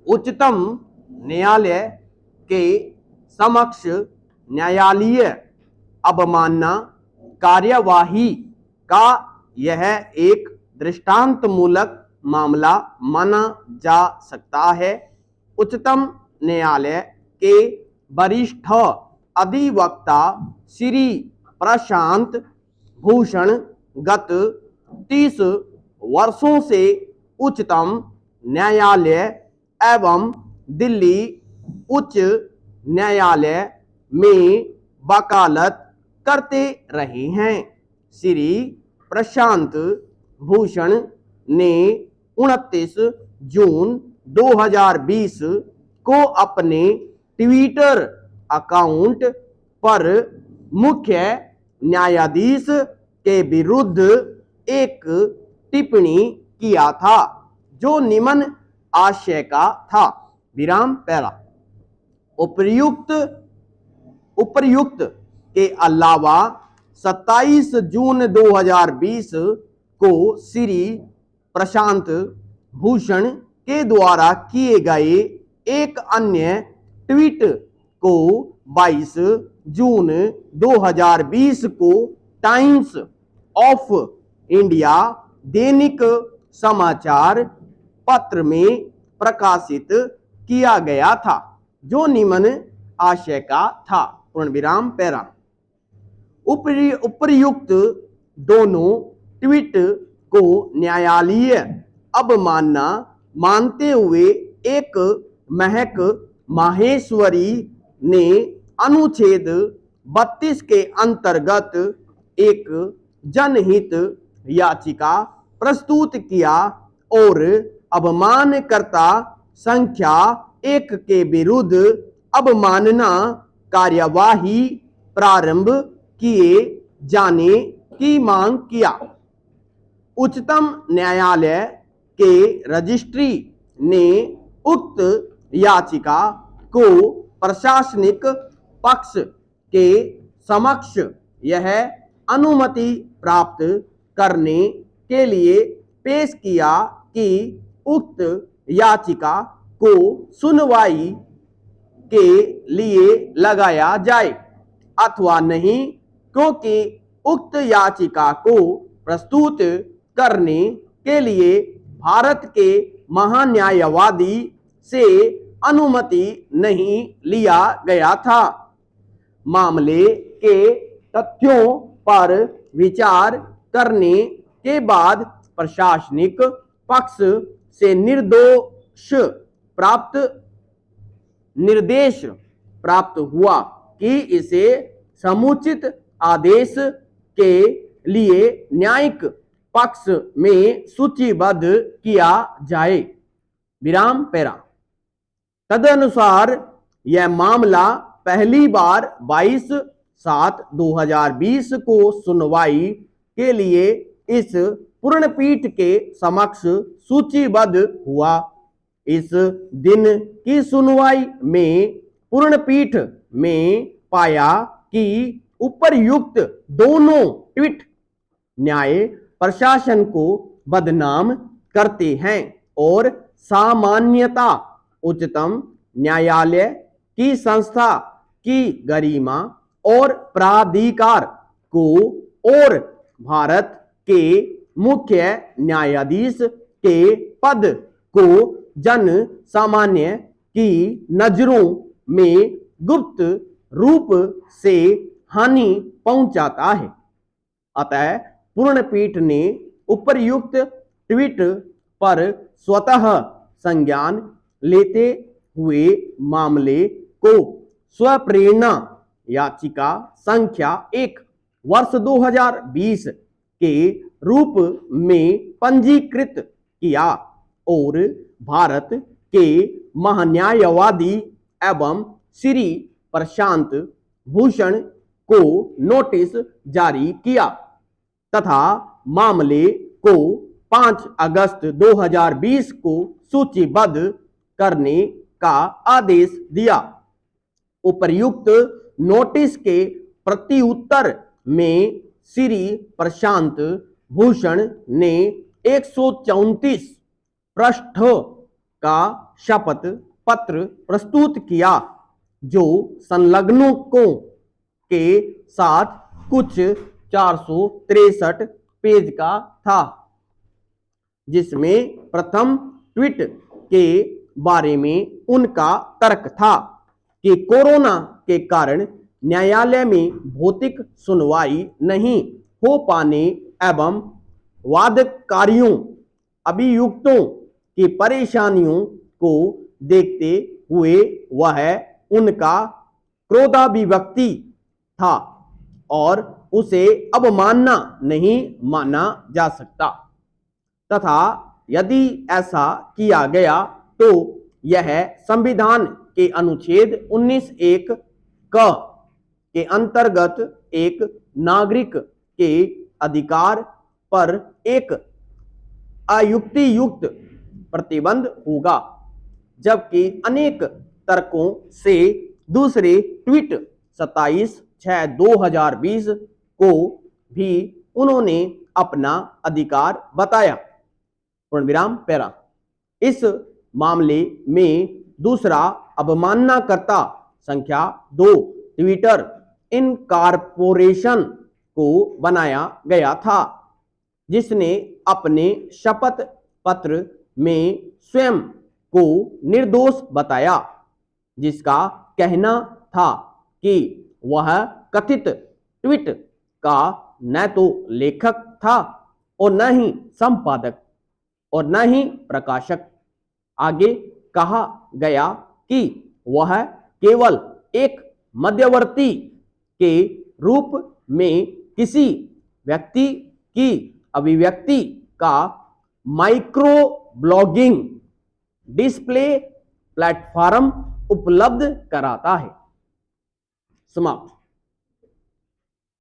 उच्चतम न्यायालय के समक्ष न्यायालयीय अवमानना कार्यवाही का यह एक दृष्टांतमूलक मामला माना जा सकता है। उच्चतम न्यायालय के वरिष्ठ अधिवक्ता श्री प्रशांत भूषण गत 30 वर्षों से उच्चतम न्यायालय एवं दिल्ली उच्च न्यायालय में वकालत करते रहे हैं। श्री प्रशांत भूषण ने 29 जून 2020 को अपने ट्विटर अकाउंट पर मुख्य न्यायाधीश के विरुद्ध एक टिप्पणी किया था जो निम्न आशय का था। विराम पहला। उपर्युक्त के अलावा 27 जून 2020 को श्री प्रशांत भूषण के द्वारा किए गए एक अन्य ट्वीट को 22 जून 2020 को टाइम्स ऑफ इंडिया दैनिक समाचार पत्र में प्रकाशित किया गया था जो निम्न आशय का था। पूर्ण विराम पैरा। उपर्युक्त दोनों ट्वीट को न्यायालयीय अवमानना मानते हुए एक महक माहेश्वरी ने अनुच्छेद 32 के अंतर्गत एक जनहित याचिका प्रस्तुत किया और अवमानकर्ता संख्या 1 के विरुद्ध अवमानना कार्यवाही प्रारंभ किए जाने की मांग किया। उच्चतम न्यायालय के रजिस्ट्री ने उक्त याचिका को प्रशासनिक पक्ष के समक्ष यह अनुमति प्राप्त करने के लिए पेश किया कि उक्त याचिका को सुनवाई के लिए लगाया जाए अथवा नहीं, क्योंकि उक्त याचिका को प्रस्तुत करने के लिए भारत के महान्यायवादी से अनुमति नहीं लिया गया था। मामले के तथ्यों पर विचार करने के बाद प्रशासनिक पक्ष से निर्देश प्राप्त हुआ कि इसे समुचित आदेश के लिए न्यायिक पक्ष में सूचीबद्ध किया जाए। विराम पैरा। तदनुसार यह मामला पहली बार 22/7/2020 को सुनवाई के लिए इस पूर्णपीठ के समक्ष सूचीबद्ध हुआ। इस दिन की सुनवाई में पूर्णपीठ में पाया कि उपर्युक्त दोनों ट्वीट न्याय प्रशासन को बदनाम करते हैं और सामान्यता उच्चतम न्यायालय की संस्था की गरिमा और प्राधिकार को और भारत के मुख्य न्यायाधीश के पद को जन सामान्य की नजरों में गुप्त रूप से हानि पहुंचाता है। अतः पूर्णपीठ ने उपर्युक्त ट्वीट पर स्वतः संज्ञान लेते हुए मामले को स्वप्रेरणा याचिका संख्या 1 वर्ष 2020 के रूप में पंजीकृत किया और भारत के महान्यायवादी एवं श्री प्रशांत भूषण को नोटिस जारी किया तथा मामले को 5 अगस्त 2020 को सूचीबद्ध करने का आदेश दिया। उपर्युक्त नोटिस के प्रत्युत्तर में श्री प्रशांत भूषण ने 134 पृष्ठ का शपथ पत्र प्रस्तुत किया, जो संलग्नों के साथ कुछ 463 पेज का था, जिसमें प्रथम ट्वीट के बारे में उनका तर्क था कि कोरोना के कारण न्यायालय में भौतिक सुनवाई नहीं हो पाने एवं वादकारियों अभियुक्तों की परेशानियों को देखते हुए वह उनका क्रोधाभिव्यक्ति था और उसे अवमानना नहीं माना जा सकता, तथा यदि ऐसा किया गया तो यह संविधान के अनुच्छेद 19(1) के अंतर्गत एक नागरिक के अधिकार पर एक अयुक्तियुक्त प्रतिबंध होगा, जबकि अनेक तर्कों से दूसरे ट्वीट 27/6/2020 को भी उन्होंने अपना अधिकार बताया। पूर्णविराम पैरा। इस मामले में दूसरा अवमाननाकर्ता संख्या 2 ट्विटर इनकॉर्पोरेशन को बनाया गया था, जिसने अपने शपथ पत्र में स्वयं को निर्दोष बताया, जिसका कहना था कि वह कथित ट्वीट का न तो लेखक था और न ही संपादक और न ही प्रकाशक। आगे कहा गया कि वह केवल एक मध्यवर्ती के रूप में किसी व्यक्ति की अभिव्यक्ति का माइक्रो ब्लॉगिंग डिस्प्ले प्लेटफॉर्म उपलब्ध कराता है। समाप्त।